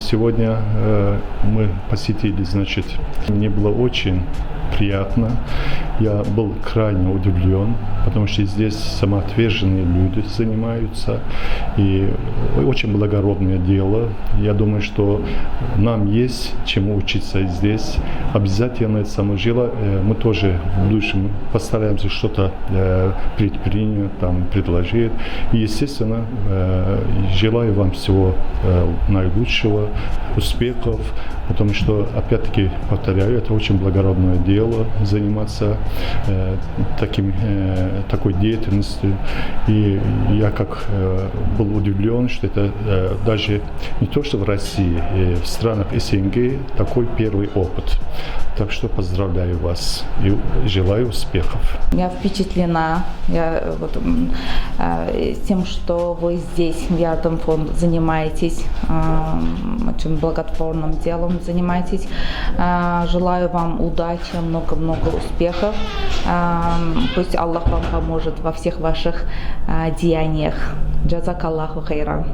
Сегодня мы посетили, значит, мне было очень приятно. Я был крайне удивлен, потому что здесь самоотверженные люди занимаются, и очень благородное дело. Я думаю, что нам есть чему учиться здесь. Обязательно это самое дело. Мы тоже в будущем постараемся что-то предпринять, там, предложить. И, естественно, желаю вам всего наилучшего, успехов, потому что, опять-таки, повторяю, это очень благородное дело заниматься такой деятельностью. И я был удивлен, что это даже не то, что в России, в странах СНГ такой первый опыт. Так что поздравляю вас и желаю успехов. Я впечатлена тем, что вы здесь, в Ярдом фонд, занимаетесь очень благотворным делом, занимаетесь. Желаю вам удачи, много-много успехов. Пусть Аллах вам поможет во всех ваших деяниях. Джазак Аллаху хайран.